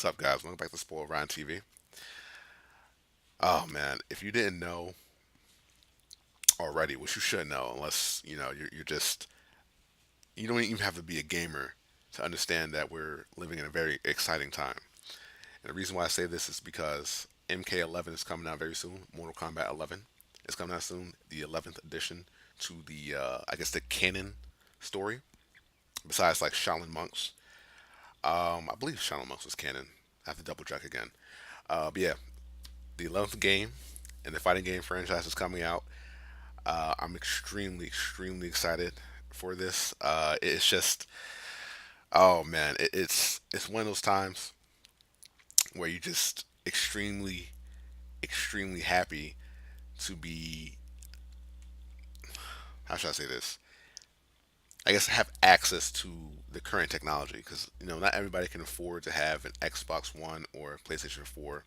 What's up, guys? Welcome back to Spoil Ryan TV. Oh man, if you didn't know already, which you should know, unless you're just you don't even have to be a gamer to understand that we're living in a very exciting time. And the reason why I say this is because MK11 is coming out very soon. Mortal Kombat 11 is coming out soon. The 11th edition to the I guess the canon story. Besides like Shaolin Monks, I believe Shaolin Monks was canon. I have to double check again. But yeah, the 11th game and the fighting game franchise is coming out. I'm extremely excited for this. It's just, oh man, it's one of those times where you just extremely happy to be. How should I say this? I guess have access to the current technology because not everybody can afford to have an Xbox One or PlayStation 4.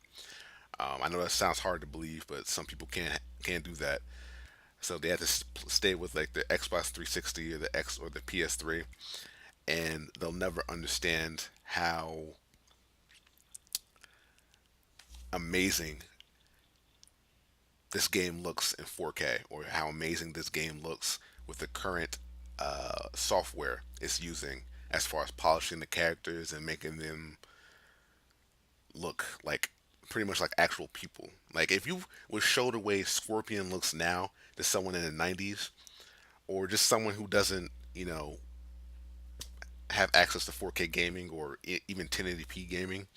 I know that sounds hard to believe, but some people can't do that. So they have to stay with like the Xbox 360 or the X or the PS3, and they'll never understand how amazing this game looks in 4K or how amazing this game looks with the current software it's using as far as polishing the characters and making them look like pretty much like actual people. Like if you would show the way Scorpion looks now to someone in the 90s or just someone who doesn't, have access to 4K gaming or even 1080p gaming,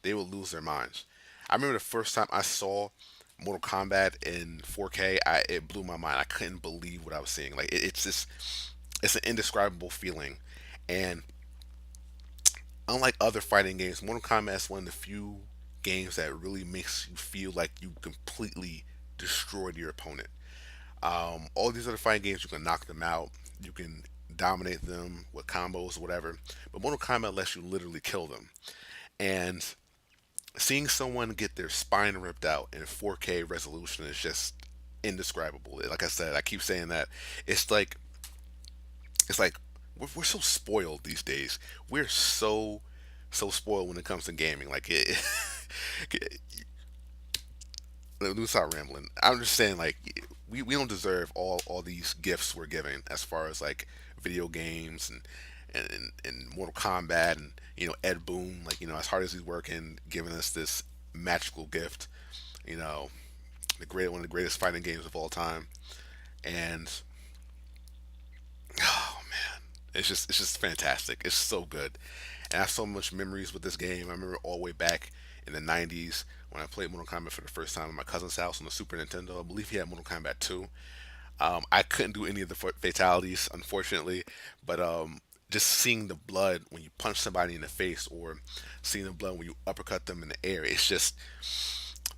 they will lose their minds. I remember the first time I saw Mortal Kombat in 4K, it blew my mind. I couldn't believe what I was seeing. Like it's just, it's an indescribable feeling. And unlike other fighting games, Mortal Kombat is one of the few games that really makes you feel like you completely destroyed your opponent. All these other fighting games, you can knock them out, you can dominate them with combos or whatever, but Mortal Kombat lets you literally kill them. And seeing someone get their spine ripped out in 4K resolution is just indescribable. Like I said, I keep saying that it's like we're so spoiled these days. We're so spoiled when it comes to gaming. Like let me start rambling. I'm just saying, like, we don't deserve all these gifts we're giving as far as like video games and Mortal Kombat and Ed Boon, like as hard as he's working, giving us this magical gift, you know, one of the greatest fighting games of all time, and oh man, it's just fantastic. It's so good, and I have so much memories with this game. I remember all the way back in the '90s when I played Mortal Kombat for the first time at my cousin's house on the Super Nintendo. I believe he had Mortal Kombat 2. I couldn't do any of the fatalities, unfortunately, but just seeing the blood when you punch somebody in the face or seeing the blood when you uppercut them in the air, it's just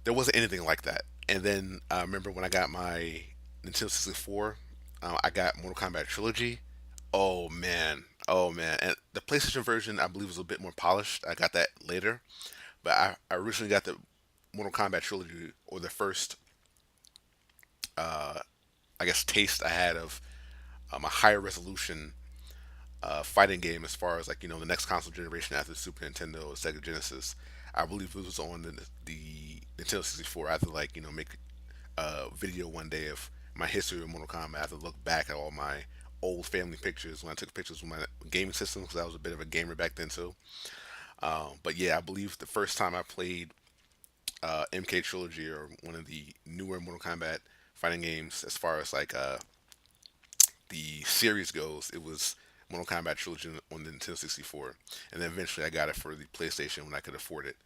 there wasn't anything like that. And then I remember when I got my Nintendo 64, I got Mortal Kombat Trilogy. Oh man, and the PlayStation version I believe was a bit more polished. I got that later, but I originally got the Mortal Kombat Trilogy or the first, I guess, taste I had of a higher resolution fighting game as far as like the next console generation after the Super Nintendo or Sega Genesis. I believe it was on the Nintendo 64. I had to like make a video one day of my history of Mortal Kombat. I had to look back at all my old family pictures when I took pictures with my gaming system because I was a bit of a gamer back then too. But yeah, I believe the first time I played MK Trilogy or one of the newer Mortal Kombat fighting games, as far as like the series goes, it was Mortal Kombat Trilogy on the Nintendo 64, and then eventually I got it for the PlayStation when I could afford it.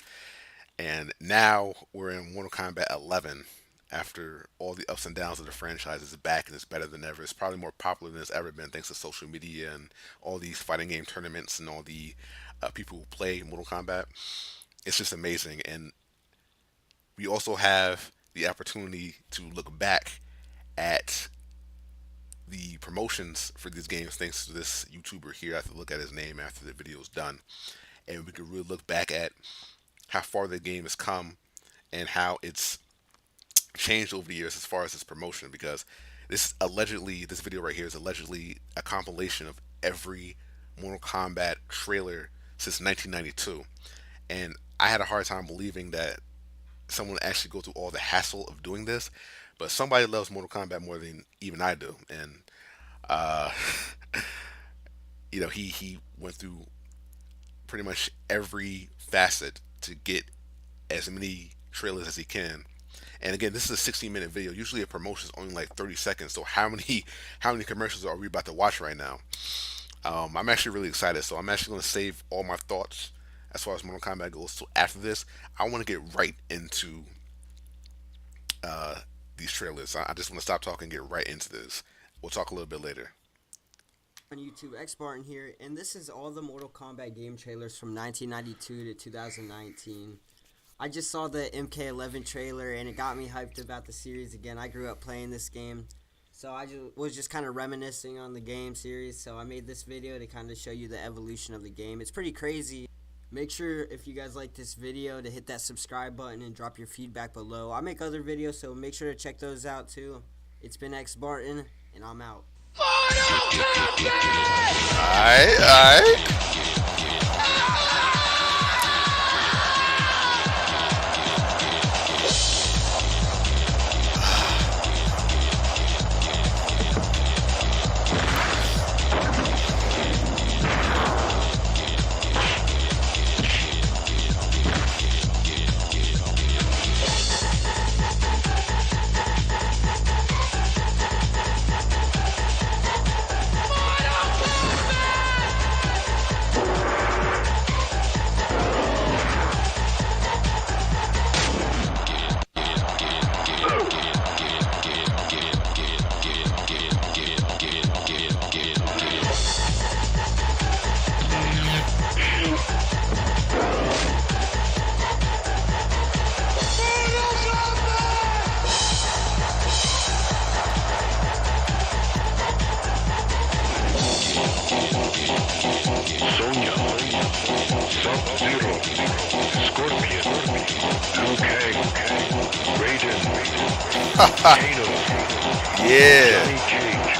And now we're in Mortal Kombat 11. After all the ups and downs of the franchise, is back and it's better than ever. It's probably more popular than it's ever been thanks to social media and all these fighting game tournaments and all the people who play Mortal Kombat. It's just amazing, and we also have the opportunity to look back at the promotions for these games thanks to this YouTuber here. I have to look at his name after the video is done, and we can really look back at how far the game has come and how it's changed over the years as far as its promotion. Because this video right here is allegedly a compilation of every Mortal Kombat trailer since 1992, and I had a hard time believing that someone would actually go through all the hassle of doing this. But somebody loves Mortal Kombat more than even I do, and uh, he went through pretty much every facet to get as many trailers as he can. And again, this is a 16-minute video. Usually a promotion is only like 30 seconds. So how many commercials are we about to watch right now? I'm actually really excited. So I'm actually going to save all my thoughts as far as Mortal Kombat goes. So after this, I want to get right into uh, these trailers. I just want to stop talking and get right into this. We'll talk a little bit later. On YouTube, X Barton here, and this is all the Mortal Kombat game trailers from 1992 to 2019. I just saw the MK11 trailer, and it got me hyped about the series again. I grew up playing this game, so I was just kind of reminiscing on the game series, so I made this video to kind of show you the evolution of the game. It's pretty crazy. Make sure, if you guys like this video, to hit that subscribe button and drop your feedback below. I make other videos, so make sure to check those out too. It's been X Barton, and I'm out. Alright, alright. Sub-Zero, Scorpion, Liu Kang, Raiden, Kano, Yeah. Johnny Cage.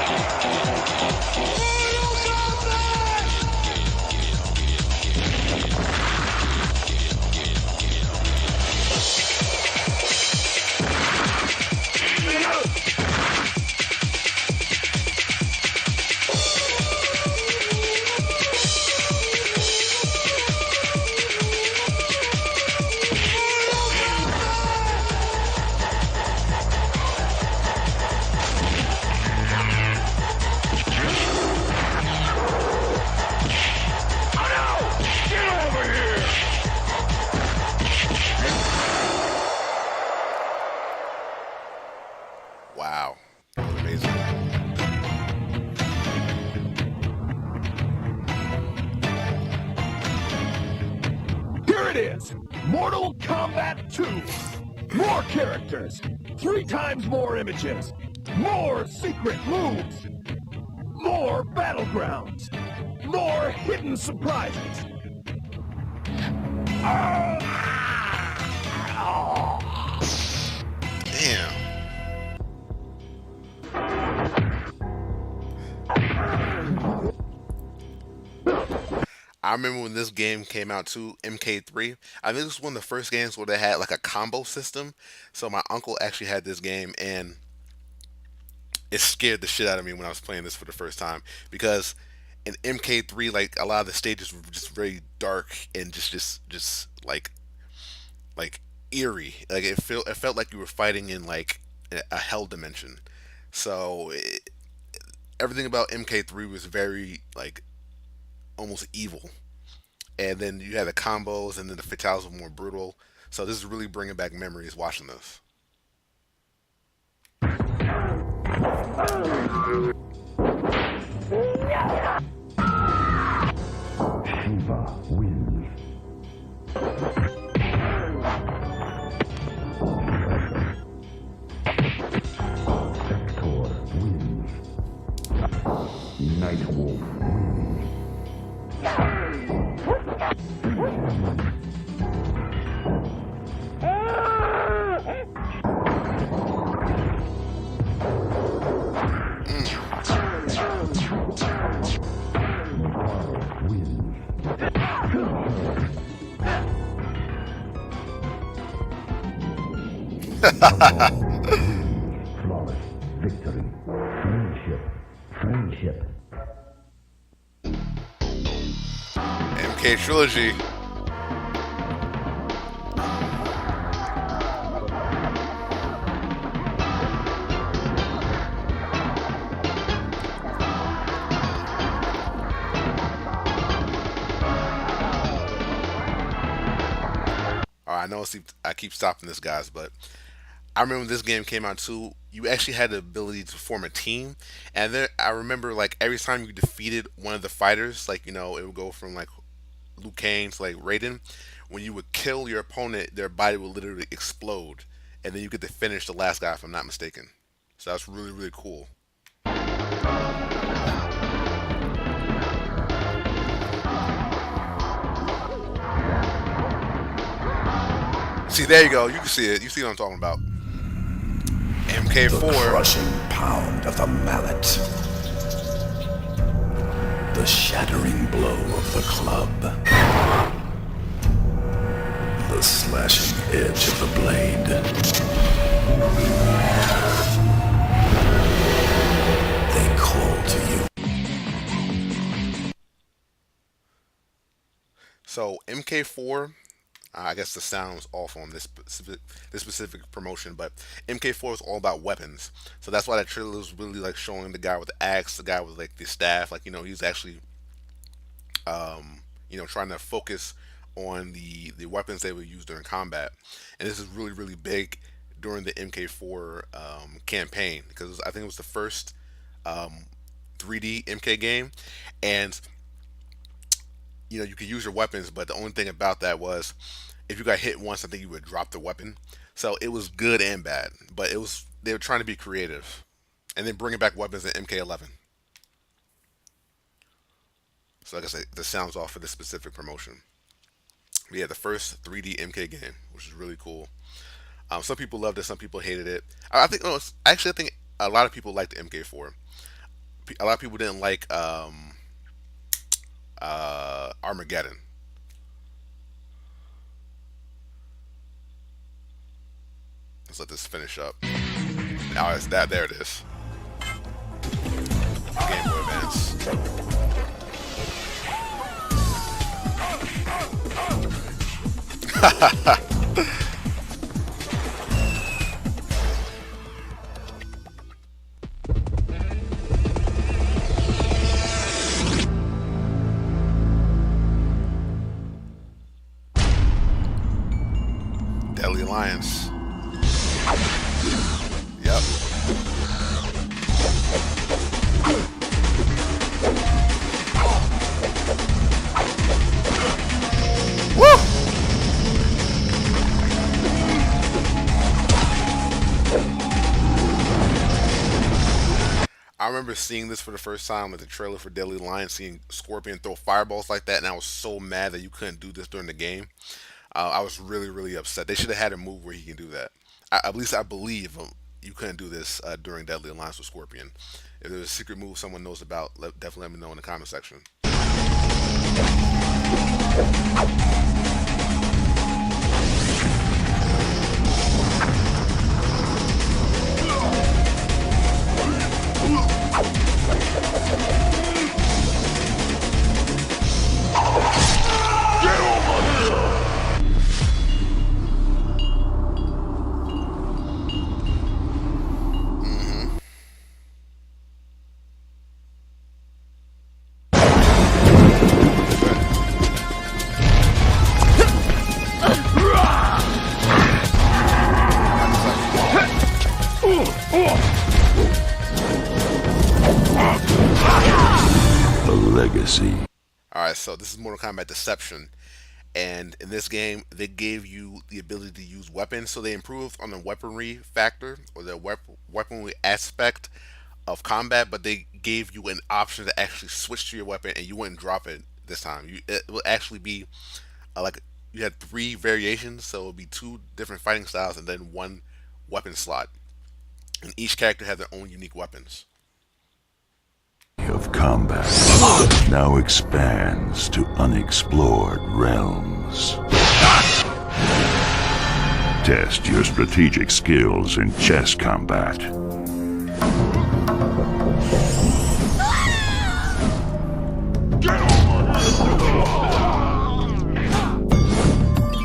Wow. That was amazing. Here it is, Mortal Kombat 2. More characters, 3 times more images, more secret moves, more battlegrounds, more hidden surprises. Damn. I remember when this game came out too, MK3. I think this was one of the first games where they had like a combo system. So my uncle actually had this game, and it scared the shit out of me when I was playing this for the first time, because in MK3, like a lot of the stages were just very dark and just like eerie. Like it felt like you were fighting in like a hell dimension. So everything about MK3 was very like almost evil. And then you had the combos, and then the fatalities were more brutal. So this is really bringing back memories watching this. Shiva wins. Hector wins. Nightwolf wins. Navarro wins. Flawless victory. Friendship. Friendship. MK Trilogy. I know I keep stopping this, guys, but I remember when this game came out too. You actually had the ability to form a team, and then I remember like every time you defeated one of the fighters, like it would go from like Liu Kang to like Raiden. When you would kill your opponent, their body would literally explode, and then you get to finish the last guy, if I'm not mistaken. So that's really really cool. See, there you go. You can see it. You see what I'm talking about. The MK4. crushing pound of the mallet. The shattering blow of the club. The slashing edge of the blade. They call to you. So MK4, I guess the sound was off on this specific promotion, but MK4 is all about weapons. So that's why that trailer was really like showing the guy with the axe, the guy with like the staff, like he's actually trying to focus on the weapons they would use during combat. And this is really really big during the MK4 campaign because I think it was the first 3D MK game, and you could use your weapons, but the only thing about that was if you got hit once, I think you would drop the weapon. So it was good and bad, but they were trying to be creative, and then bringing back weapons in MK11. So like I said, the sounds off for this specific promotion. We had the first 3D MK game, which is really cool. Some people loved it, some people hated it. I think, no, actually, I think a lot of people liked MK4. A lot of people didn't like Armageddon. Let's let this finish up. Now it's that. There it is. Game Boy Advance. Deadly Alliance. Yep. Woo! I remember seeing this for the first time with the trailer for Deadly Alliance, seeing Scorpion throw fireballs like that, and I was so mad that you couldn't do this during the game. I was really, really upset. They should have had a move where he can do that. At least I believe you couldn't do this during Deadly Alliance with Scorpion. If there's a secret move someone knows about, definitely let me know in the comment section. The legacy. Alright, so this is Mortal Kombat Deception. And in this game, they gave you the ability to use weapons. So they improved on the weaponry factor or the weaponry aspect of combat, but they gave you an option to actually switch to your weapon, and you wouldn't drop it this time. It will actually be like you had three variations, so it would be two different fighting styles and then one weapon slot. And each character had their own unique weapons. Of combat now expands to unexplored realms. Test your strategic skills in chess combat.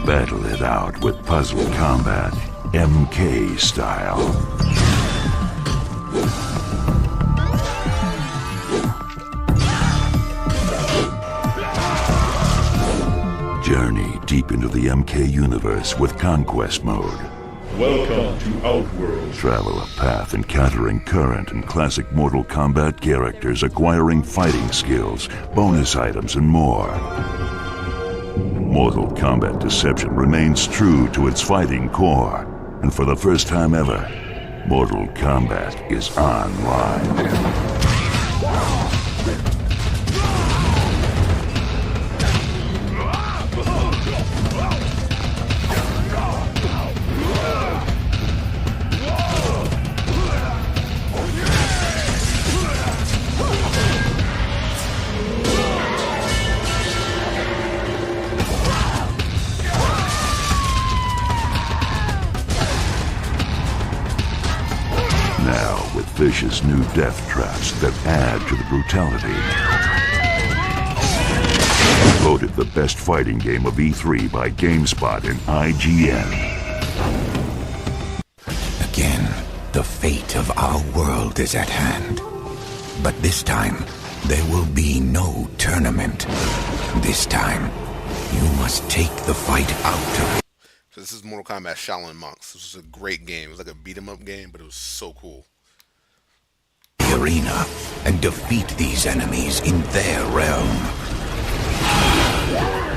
Battle it out with puzzle combat, MK style. Journey deep into the MK universe with Conquest mode. Welcome to Outworld. Travel a path encountering current and classic Mortal Kombat characters, acquiring fighting skills, bonus items, and more. Mortal Kombat Deception remains true to its fighting core, and for the first time ever, Mortal Kombat is online. Now, with vicious new death traps that add to the brutality. Voted the best fighting game of E3 by GameSpot and IGN. Again, the fate of our world is at hand. But this time, there will be no tournament. This time, you must take the fight out of So this is Mortal Kombat Shaolin Monks. This was a great game. It was like a beat 'em up game, but it was so cool. the arena and defeat these enemies in their realm.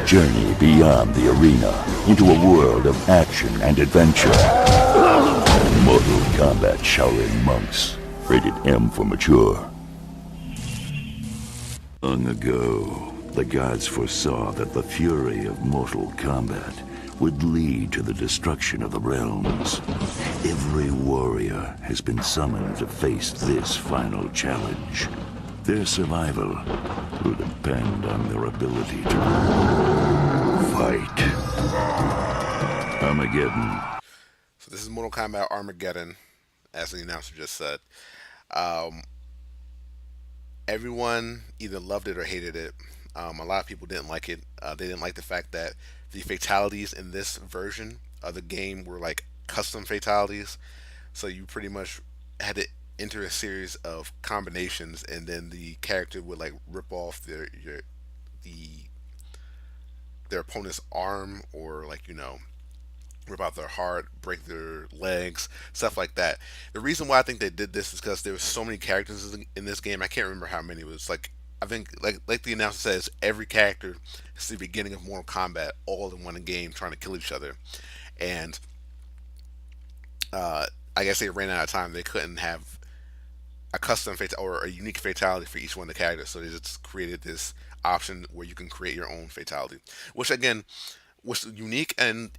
Journey beyond the arena into a world of action and adventure. Mortal Kombat Shaolin Monks. Rated M for mature. Long ago, the gods foresaw that the fury of Mortal Kombat would lead to the destruction of the realms. Every warrior has been summoned to face this final challenge. Their survival will depend on their ability to fight. Armageddon. So this is Mortal Kombat Armageddon, as the announcer just said. Everyone either loved it or hated it. A lot of people didn't like it. They didn't like the fact that the fatalities in this version of the game were like custom fatalities. So you pretty much had to enter a series of combinations, and then the character would like rip off their opponent's arm, or like, you know, rip out their heart, break their legs, stuff like that. The reason why I think they did this is because there were so many characters in this game. I can't remember how many. It was like, I think, like the announcer says, every character is the beginning of Mortal Kombat, all in one game, trying to kill each other. And I guess they ran out of time. They couldn't have a custom or a unique fatality for each one of the characters, so they just created this option where you can create your own fatality, which again was unique. And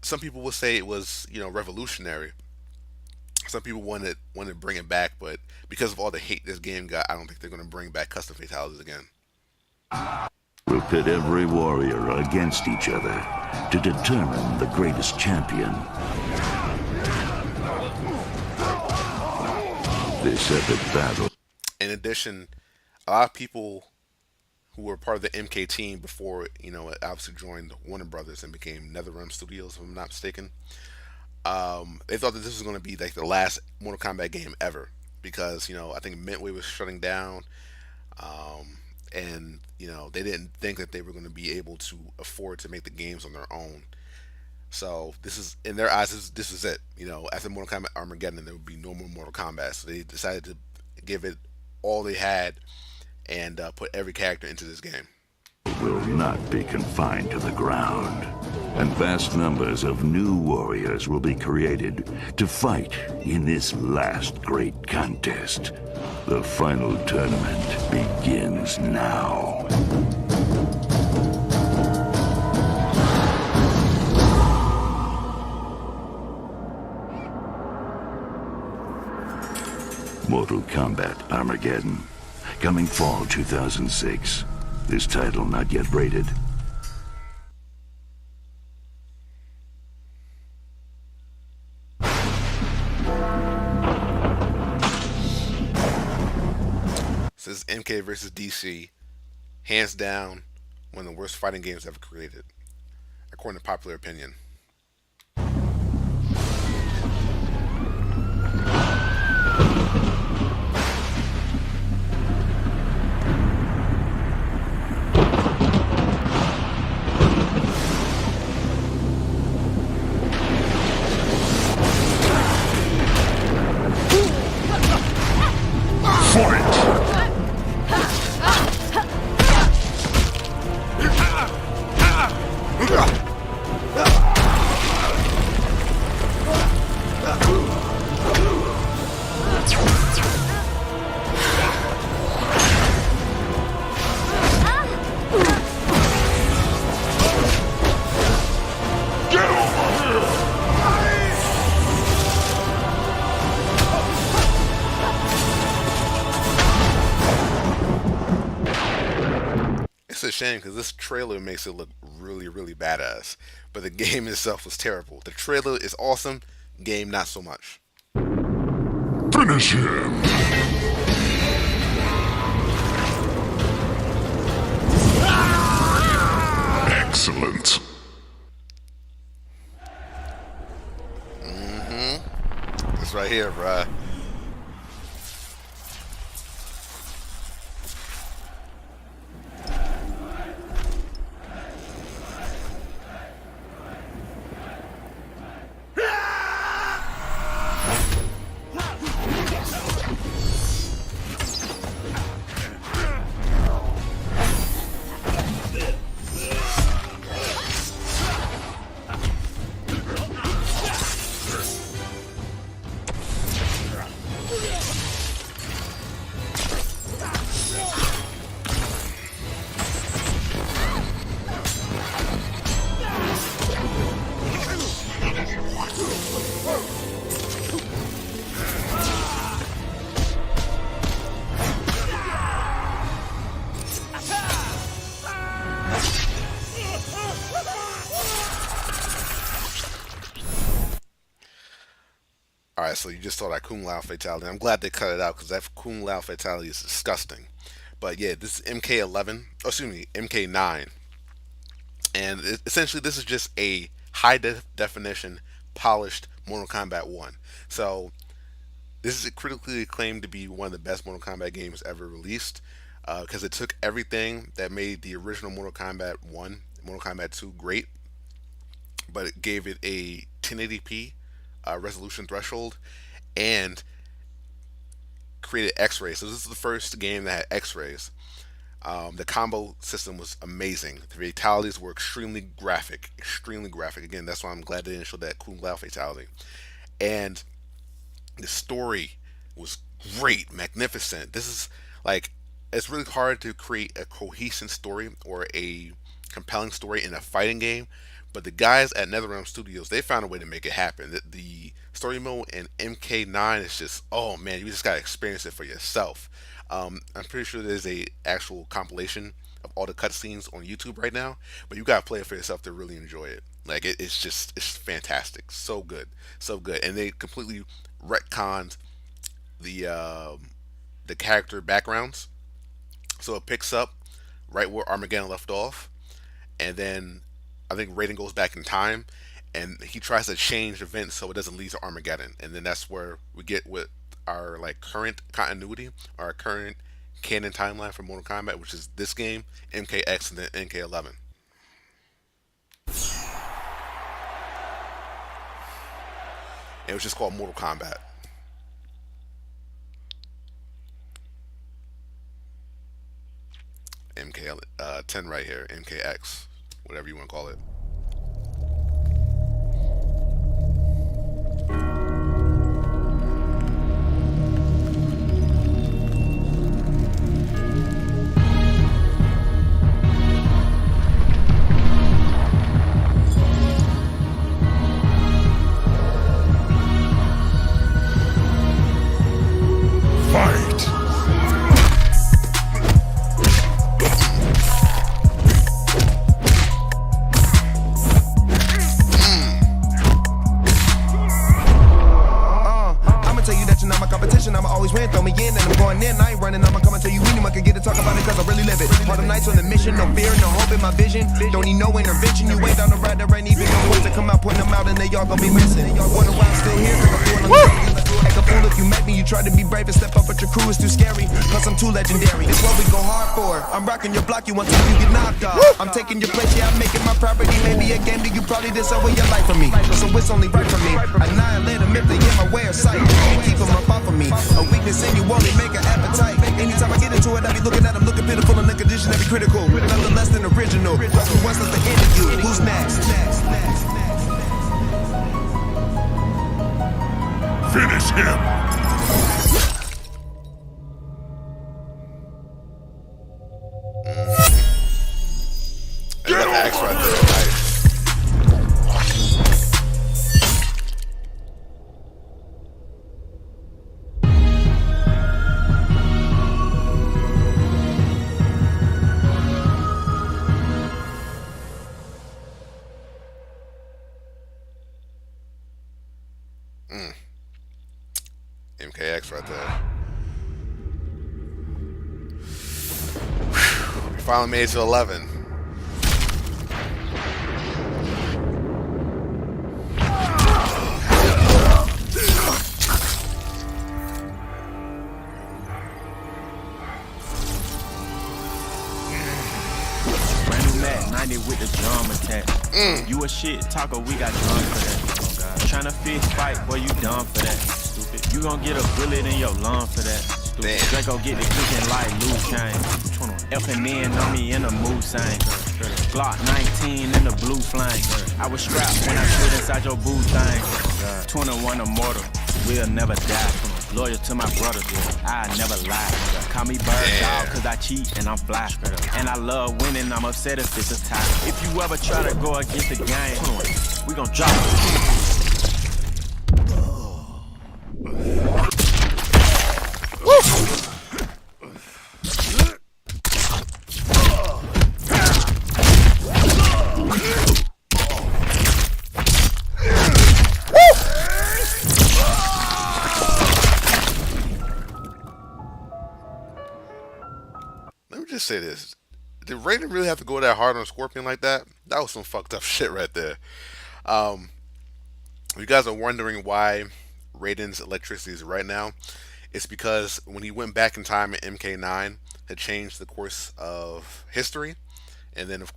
some people will say it was, you know, revolutionary. Some people wanted to bring it back, but because of all the hate this game got, I don't think they're going to bring back custom fatalities again. Will pit every warrior against each other to determine the greatest champion. This epic battle. In addition, a lot of people who were part of the MK team before, you know, it obviously joined Warner Brothers and became NetherRealm Studios, if I'm not mistaken. They thought that this was going to be like the last Mortal Kombat game ever, because, you know, I think Midway was shutting down, and, you know, they didn't think that they were going to be able to afford to make the games on their own. So this is, in their eyes, this is it. You know, after Mortal Kombat Armageddon, there would be no more Mortal Kombat. So they decided to give it all they had and put every character into this game. Will not be confined to the ground, and vast numbers of new warriors will be created to fight in this last great contest. The final tournament begins now. Mortal Kombat Armageddon, coming fall 2006. This title not yet rated. So this is MK versus DC, hands down one of the worst fighting games ever created, according to popular opinion. It's a shame because this trailer makes it look really, really badass, but the game itself was terrible. The trailer is awesome, game not so much. Finish him! Excellent. This right here, bruh. Alright, so you just saw that Kung Lao fatality. I'm glad they cut it out because that Kung Lao fatality is disgusting. But yeah, this is MK11, oh, excuse me, MK9. And essentially, this is just a definition, polished Mortal Kombat 1. So, this is critically acclaimed to be one of the best Mortal Kombat games ever released because it took everything that made the original Mortal Kombat 1, Mortal Kombat 2 great, but it gave it a 1080p resolution threshold and created X-rays. So this is the first game that had X-rays. The combo system was amazing. The fatalities were extremely graphic, extremely graphic. Again, that's why I'm glad they didn't show that Kung Lao fatality. And the story was great, magnificent. This is like it's really hard to create a cohesive story or a compelling story in a fighting game. But the guys at NetherRealm Studios, they found a way to make it happen. The story mode in MK9 is just, oh man, you just gotta experience it for yourself. I'm pretty sure there's a actual compilation of all the cutscenes on YouTube right now, but you gotta play it for yourself to really enjoy it. Like it's fantastic, so good, so good, and they completely retconned the the character backgrounds, so it picks up right where Armageddon left off, and then I think Raiden goes back in time, and he tries to change events so it doesn't lead to Armageddon, and then that's where we get with our like current continuity, our current canon timeline for Mortal Kombat, which is this game, MKX, and then MK11. It was just called Mortal Kombat. MK10 right here, MKX, whatever you want to call it. going in, I ain't running. I'ma come and tell you anyone can get to talk about it, cause I really live it. All the nights on the mission, no fear, no hope in my vision. Don't need no intervention. You ain't down the ride, there ain't even no voice to come out, putting them out, and they all gonna be missing. Wonder why I'm still here, cause I'm doing on the act a fool if you met me. You try to be brave and step up, but your crew is too scary. Plus I'm too legendary. It's what we go hard for. I'm rocking your block, you want time, you get knocked off. I'm taking your place, yeah, I'm making my property. Maybe a game that you probably did over your life for me. So it's only right for me. Annihilate them if they get my way of sight. And keep them up off of me. A weakness in you only make an appetite. Anytime I get into it, I be looking at them, looking pitiful in the condition that be critical. Nothing less than original. Plus we once at the end of you. Who's next? Finish him. Get on axe right there. Nice. MKX right there. We finally made it to 11. Brand new Mac 90 with the drum attack. You a shit talker, we got drums for that. Tryna fist fight, boy, you dumb for that. Stupid. You gon' get a bullet in your lung for that. Stupid. Draco get the cooking like loose chain. Elfin in on me in the mood sign. Glock 19 in the blue flame. I was strapped when I slid inside your boo thing. 21 immortal, we'll never die. Loyal to my brother, I never lie. Call me bird dog, cause I cheat and I'm fly. And I love winning, I'm upset if it's a tie. If you ever try to go against the game, we gon' drop it. Let me just say this. Did Raiden really have to go that hard on Scorpion like that? That was some fucked up shit right there. If you guys are wondering why Raiden's electricity is right now, it's because when he went back in time in MK9, had changed the course of history, and then of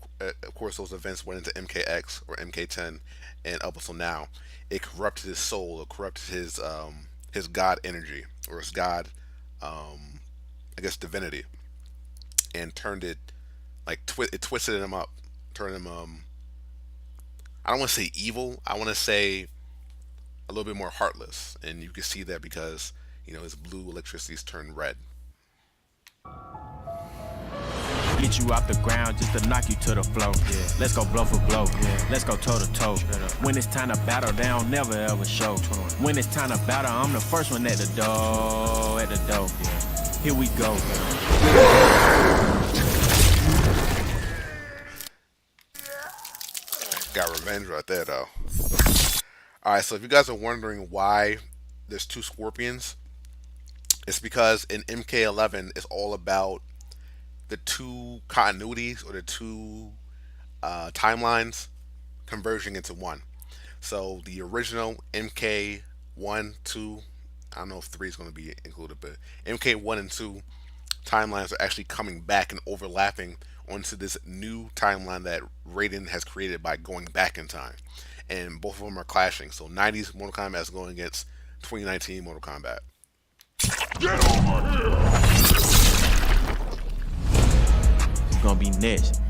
course those events went into MKX or MK10, and up until now, it corrupted his soul, it corrupted his god energy or his god, I guess divinity, and turned it like it twisted him up, turned him I don't want to say evil, I want to say a little bit more heartless, and you can see that because his blue electricities turned red. Get you off the ground just to knock you to the floor. Yeah. Let's go blow for blow. Yeah. Let's go toe to toe. When it's time to battle, they don't never ever show. When it's time to battle, I'm the first one at the door. Yeah. Here we go. Got revenge right there, though. Alright, so if you guys are wondering why there's two Scorpions, it's because in MK11, it's all about the two continuities or the two timelines converging into one. So the original MK1, 2, I don't know if 3 is going to be included, but MK1 and 2 timelines are actually coming back and overlapping onto this new timeline that Raiden has created by going back in time. And both of them are clashing. So 90s Mortal Kombat is going against 2019 Mortal Kombat. Get over here! It's gonna be next.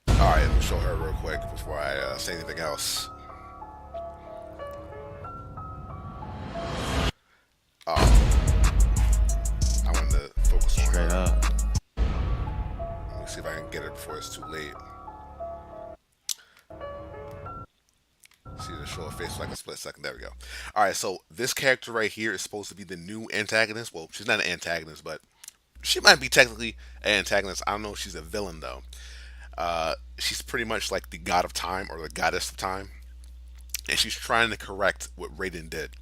Alright, let me show her real quick before I say anything else. I wanted to focus on Straight her. up. Let me see if I can get her before it's too late. See the show her face for like a split second. There we go. Alright, so this character right here is supposed to be the new antagonist. Well, she's not an antagonist, but she might be technically an antagonist. I don't know if she's a villain though. She's pretty much like the god of time or the goddess of time. And she's trying to correct what Raiden did.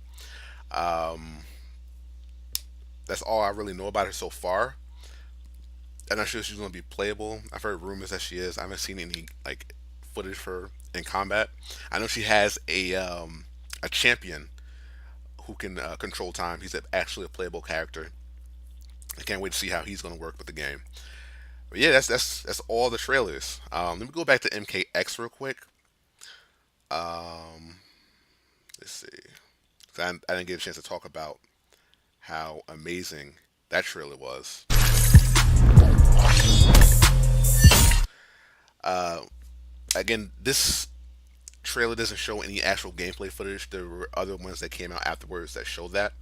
That's all I really know about her so far. I'm not sure if she's going to be playable. I've heard rumors that she is. I haven't seen any like footage for her in combat. I know she has a champion who can control time. He's actually a playable character. I can't wait to see how he's going to work with the game. But yeah, that's all the trailers. Let me go back to MKX real quick. Um, let's see. 'Cause I didn't get a chance to talk about how amazing that trailer was. Uh, Again, this trailer doesn't show any actual gameplay footage. There were other ones that came out afterwards that showed that.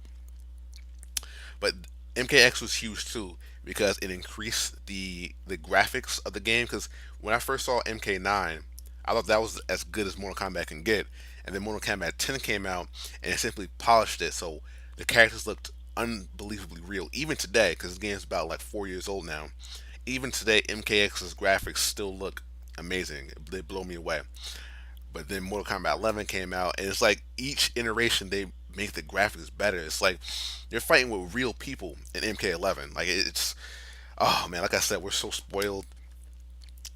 But MKX was huge too because it increased the graphics of the game. Because when I first saw MK9, I thought that was as good as Mortal Kombat can get, and then Mortal Kombat 10 came out and it simply polished it. So the characters looked unbelievably real, even today. Because the game's about like 4 years old now. Even today, MKX's graphics still look amazing. They blow me away. But then Mortal Kombat 11 came out, and it's like each iteration they make the graphics better. It's like you're fighting with real people in MK11. Like it's, oh man, like I said, we're so spoiled.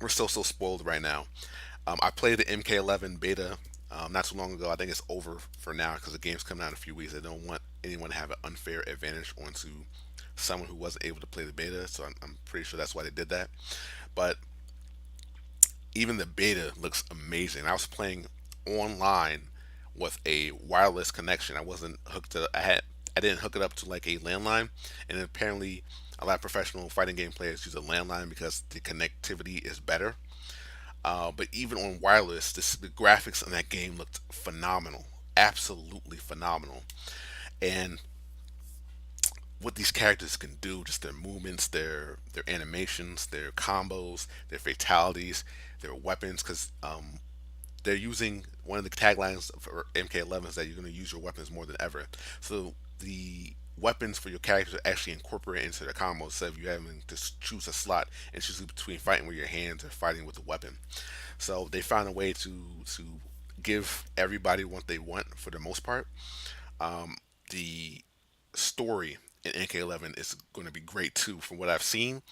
We're so spoiled right now. I played the MK11 beta not too long ago. I think it's over for now because the game's coming out in a few weeks. I don't want anyone to have an unfair advantage onto someone who wasn't able to play the beta. So I'm pretty sure that's why they did that. But even the beta looks amazing. I was playing online with a wireless connection. I wasn't hooked to. I didn't hook it up to like a landline, and apparently a lot of professional fighting game players use a landline because the connectivity is better. But even on wireless, the graphics in that game looked phenomenal, absolutely phenomenal. And what these characters can do, just their movements, their animations, their combos, their fatalities, their weapons, because they're using one of the taglines for MK11 is that you're going to use your weapons more than ever. So the weapons for your characters are actually incorporated into their combos instead of you having to choose a slot and choose between fighting with your hands or fighting with a weapon. So they found a way to give everybody what they want for the most part. The story in MK11 is going to be great too, from what I've seen.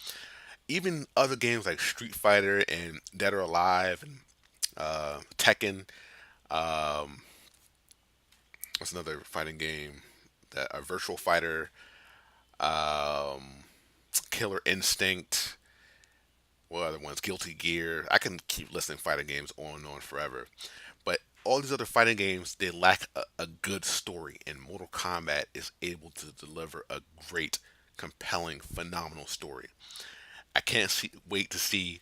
Even other games like Street Fighter and Dead or Alive and Tekken. Um, what's another fighting game? That a Virtual Fighter, um, Killer Instinct. What other ones? Guilty Gear. I can keep listing fighting games on and on forever. But all these other fighting games, they lack a good story, and Mortal Kombat is able to deliver a great, compelling, phenomenal story. I can't wait to see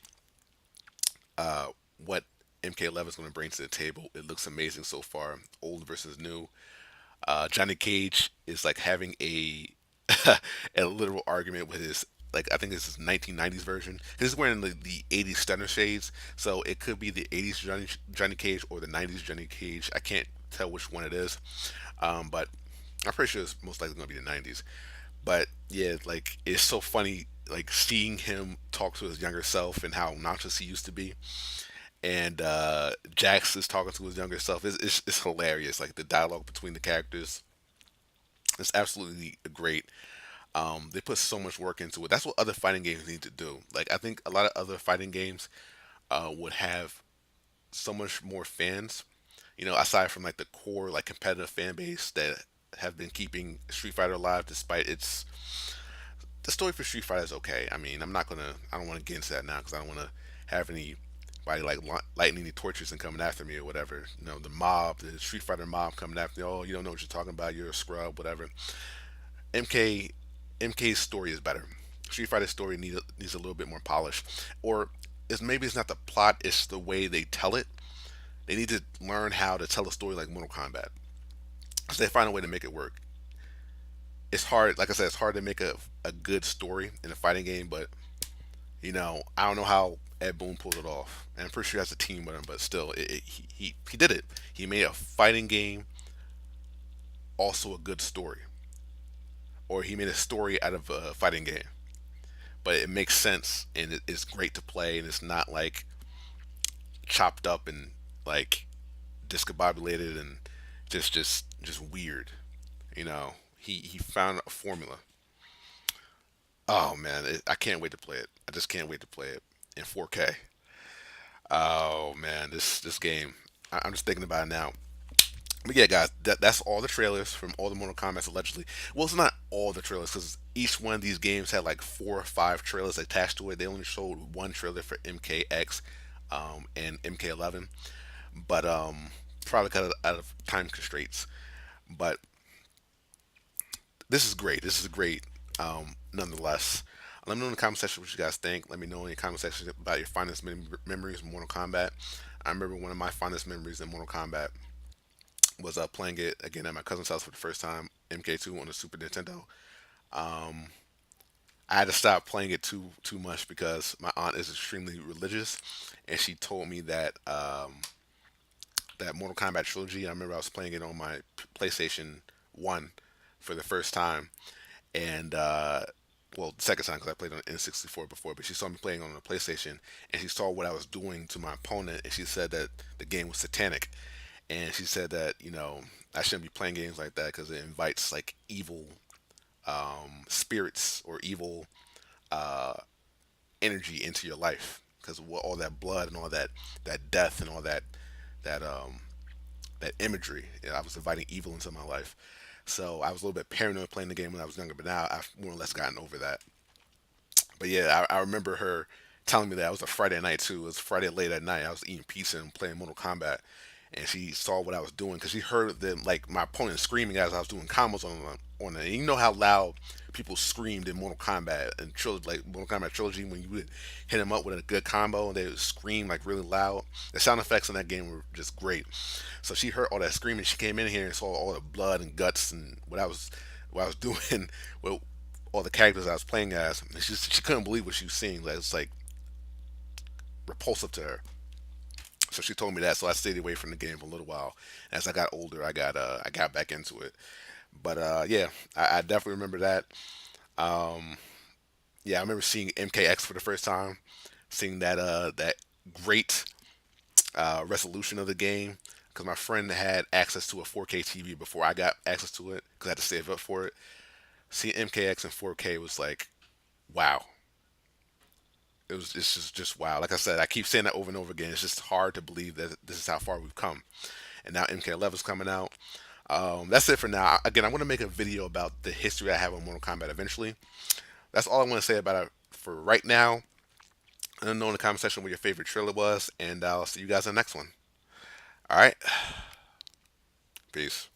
what MK11 is going to bring to the table. It looks amazing so far, old versus new. Johnny Cage is like having a a literal argument with his, like, I think this is 1990s version. He's wearing the 80s stunner shades, so it could be the 80s Johnny Cage or the 90s Johnny Cage. I can't tell which one it is, but I'm pretty sure it's most likely going to be the 90s. But yeah, like it's so funny, like seeing him talk to his younger self and how obnoxious he used to be, and Jax is talking to his younger self. It's hilarious. Like the dialogue between the characters, it's absolutely great. They put so much work into it. That's what other fighting games need to do. Like I think a lot of other fighting games would have so much more fans. Aside from like the core like competitive fan base that have been keeping Street Fighter alive despite its the story for Street Fighter is okay. I mean, I don't want to get into that now because I don't want to have anybody like lighting any torches and coming after me or whatever. The mob, the Street Fighter mob coming after me. Oh, you don't know what you're talking about. You're a scrub, whatever. MK MK's story is better. Street Fighter's story needs a little bit more polish, or maybe it's not the plot; it's the way they tell it. They need to learn how to tell a story like Mortal Kombat. So they find a way to make it work. It's hard, like I said, it's hard to make a good story in a fighting game, but I don't know how Ed Boon pulled it off. And I'm pretty sure he has a team with him, but still, he did it. He made a fighting game also a good story, or he made a story out of a fighting game, but it makes sense and it's great to play, and it's not like chopped up and like discombobulated and just weird. He found a formula. Oh man, I can't wait to play it. I just can't wait to play it in 4K. Oh man, this game. I'm just thinking about it now. But yeah, guys, that's all the trailers from all the Mortal Kombat's allegedly. Well, it's not all the trailers because each one of these games had like 4 or 5 trailers attached to it. They only showed one trailer for MKX and MK11, but probably out of time constraints. But this is great. This is great, nonetheless. Let me know in the comment section what you guys think. Let me know in the comment section about your fondest memories of Mortal Kombat. I remember one of my fondest memories in Mortal Kombat was playing it again at my cousin's house for the first time, MK2 on the Super Nintendo. I had to stop playing it too much because my aunt is extremely religious, and she told me that that Mortal Kombat trilogy. I remember I was playing it on my PlayStation One for the first time, and well, the second time because I played on N64 before. But she saw me playing on the PlayStation, and she saw what I was doing to my opponent, and she said that the game was satanic, and she said that I shouldn't be playing games like that because it invites like evil spirits or evil energy into your life because of all that blood and all that death and all that that imagery. I was inviting evil into my life. So I was a little bit paranoid playing the game when I was younger, but now I've more or less gotten over that. But yeah, I remember her telling me that it was a Friday night too. It was Friday late at night. I was eating pizza and playing Mortal Kombat, and she saw what I was doing because she heard them like my opponent screaming as I was doing combos on it. And you know how loud people screamed in Mortal Kombat and trilogy, like Mortal Kombat trilogy, when you would hit them up with a good combo and they would scream like really loud. The sound effects in that game were just great. So she heard all that screaming. She came in here and saw all the blood and guts and what I was doing with all the characters I was playing as. And she couldn't believe what she was seeing. Like it's like repulsive to her. So she told me that. So I stayed away from the game for a little while. As I got older, I got back into it. But yeah, I definitely remember that. Yeah, I remember seeing MKX for the first time, seeing that great resolution of the game. Because my friend had access to a 4K TV before I got access to it, because I had to save up for it. Seeing MKX in 4K was like, wow. It's just wow. Like I said, I keep saying that over and over again. It's just hard to believe that this is how far we've come. And now MK11 is coming out. That's it for now. Again, I'm going to make a video about the history I have on Mortal Kombat eventually. That's all I want to say about it for right now. Let me know in the comment section what your favorite trailer was, and I'll see you guys in the next one. All right, peace.